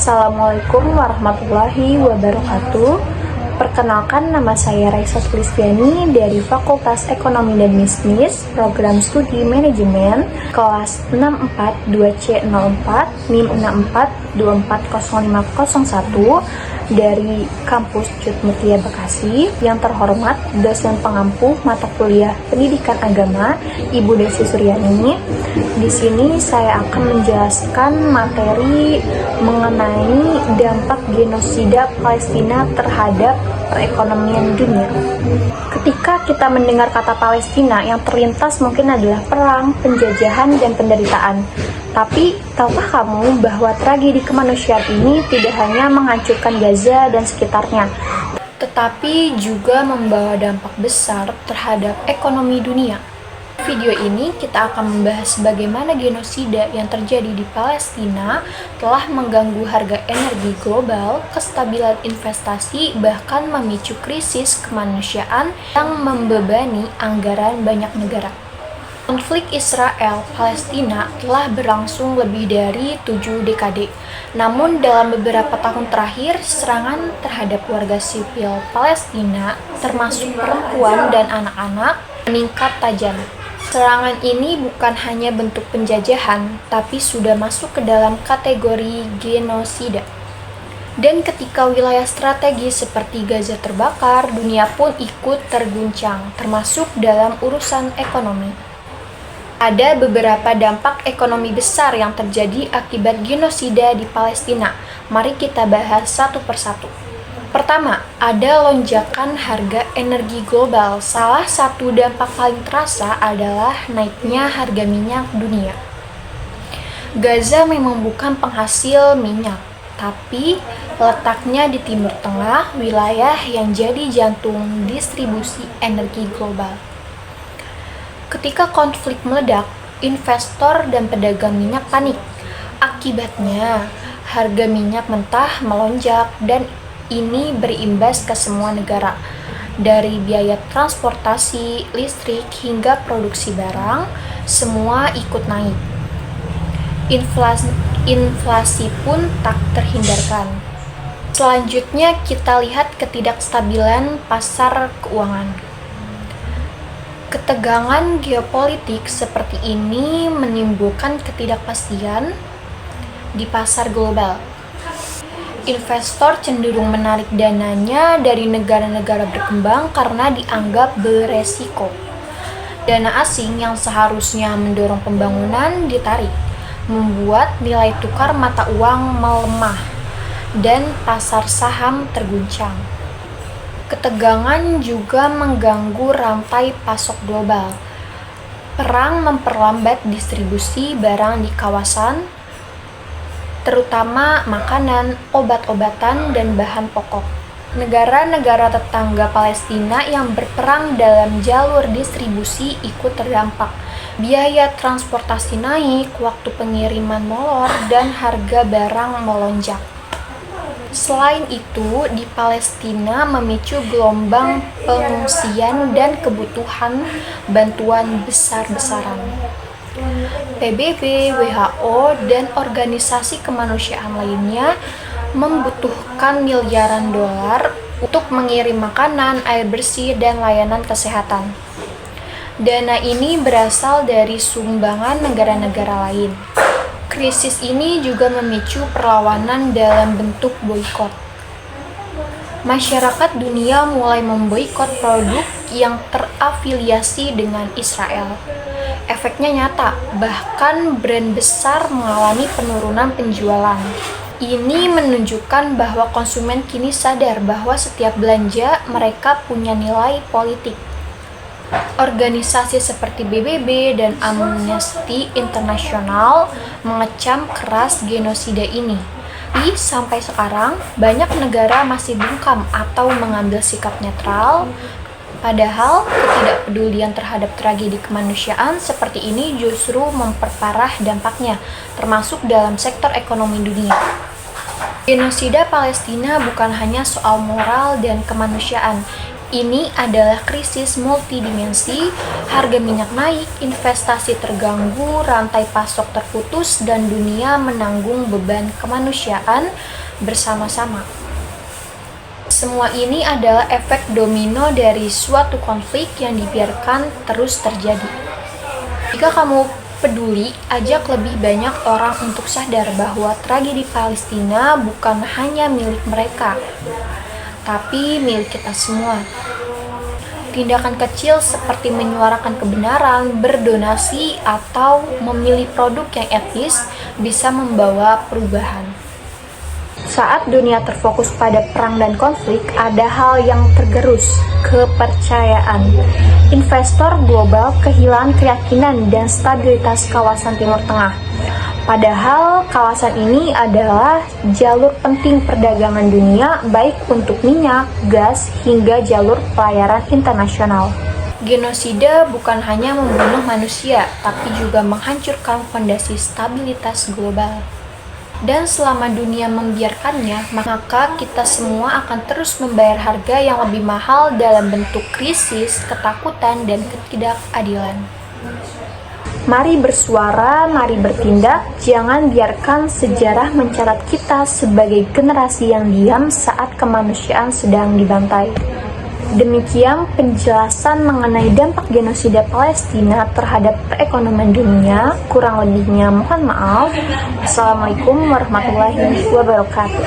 Assalamualaikum warahmatullahi wabarakatuh. Perkenalkan, nama saya Raisa Sulistiani dari Fakultas Ekonomi dan Bisnis, Program Studi Manajemen, kelas 642C04, NIM 64240501 dari Kampus Cut Mutia Bekasi. Yang terhormat dosen pengampu mata kuliah Pendidikan Agama, Ibu Desi Suryani. Di sini saya akan menjelaskan materi mengenai dampak genosida Palestina terhadap perekonomian dunia. Ketika kita mendengar kata Palestina, yang terlintas mungkin adalah perang, penjajahan, dan penderitaan. Tapi, tahukah kamu bahwa tragedi kemanusiaan ini tidak hanya menghancurkan Gaza dan sekitarnya, tetapi juga membawa dampak besar terhadap ekonomi dunia. Di video ini kita akan membahas bagaimana genosida yang terjadi di Palestina telah mengganggu harga energi global, kestabilan investasi, bahkan memicu krisis kemanusiaan yang membebani anggaran banyak negara. Konflik Israel-Palestina telah berlangsung lebih dari 7 dekade. Namun dalam beberapa tahun terakhir, serangan terhadap warga sipil Palestina, termasuk perempuan dan anak-anak, meningkat tajam. Serangan ini bukan hanya bentuk penjajahan, tapi sudah masuk ke dalam kategori genosida. Dan ketika wilayah strategis seperti Gaza terbakar, dunia pun ikut terguncang, termasuk dalam urusan ekonomi. Ada beberapa dampak ekonomi besar yang terjadi akibat genosida di Palestina. Mari kita bahas satu persatu. Pertama, ada lonjakan harga energi global. Salah satu dampak paling terasa adalah naiknya harga minyak dunia. Gaza memang bukan penghasil minyak, tapi letaknya di Timur Tengah, wilayah yang jadi jantung distribusi energi global. Ketika konflik meledak, investor dan pedagang minyak panik. Akibatnya, harga minyak mentah melonjak dan ini berimbas ke semua negara. Dari biaya transportasi, listrik, hingga produksi barang, semua ikut naik. Inflasi pun tak terhindarkan. Selanjutnya kita lihat ketidakstabilan pasar keuangan. Ketegangan geopolitik seperti ini menimbulkan ketidakpastian di pasar global. Investor cenderung menarik dananya dari negara-negara berkembang karena dianggap beresiko. Dana asing yang seharusnya mendorong pembangunan ditarik, membuat nilai tukar mata uang melemah dan pasar saham terguncang. Ketegangan juga mengganggu rantai pasok global. Perang memperlambat distribusi barang di kawasan, terutama makanan, obat-obatan, dan bahan pokok. Negara-negara tetangga Palestina yang berperang dalam jalur distribusi ikut terdampak. Biaya transportasi naik, waktu pengiriman molor, dan harga barang melonjak. Selain itu, di Palestina memicu gelombang pengungsian dan kebutuhan bantuan besar-besaran. PBB, WHO, dan organisasi kemanusiaan lainnya membutuhkan miliaran dolar untuk mengirim makanan, air bersih, dan layanan kesehatan. Dana ini berasal dari sumbangan negara-negara lain. Krisis ini juga memicu perlawanan dalam bentuk boikot. Masyarakat dunia mulai memboikot produk yang terafiliasi dengan Israel. Efeknya nyata, bahkan brand besar mengalami penurunan penjualan. Ini menunjukkan bahwa konsumen kini sadar bahwa setiap belanja mereka punya nilai politik. Organisasi seperti PBB dan Amnesty International mengecam keras genosida ini. Sampai sekarang, banyak negara masih bungkam atau mengambil sikap netral. Padahal, ketidakpedulian terhadap tragedi kemanusiaan seperti ini justru memperparah dampaknya, termasuk dalam sektor ekonomi dunia. Genosida Palestina bukan hanya soal moral dan kemanusiaan, Ini adalah krisis multidimensi, harga minyak naik, investasi terganggu, rantai pasok terputus, dan dunia menanggung beban kemanusiaan bersama-sama. Semua ini adalah efek domino dari suatu konflik yang dibiarkan terus terjadi. Jika kamu peduli, ajak lebih banyak orang untuk sadar bahwa tragedi Palestina bukan hanya milik mereka, tapi milik kita semua. Tindakan kecil seperti menyuarakan kebenaran, berdonasi, atau memilih produk yang etis bisa membawa perubahan. Saat dunia terfokus pada perang dan konflik, ada hal yang tergerus, kepercayaan. Investor global kehilangan keyakinan dan stabilitas kawasan Timur Tengah. Padahal kawasan ini adalah jalur penting perdagangan dunia, baik untuk minyak, gas, hingga jalur pelayaran internasional. Genosida bukan hanya membunuh manusia, tapi juga menghancurkan fondasi stabilitas global. Dan selama dunia membiarkannya, maka kita semua akan terus membayar harga yang lebih mahal dalam bentuk krisis, ketakutan, dan ketidakadilan. Mari bersuara, mari bertindak, jangan biarkan sejarah mencatat kita sebagai generasi yang diam saat kemanusiaan sedang dibantai. Demikian penjelasan mengenai dampak genosida Palestina terhadap perekonomian dunia. Kurang lebihnya mohon maaf. Wassalamualaikum warahmatullahi wabarakatuh.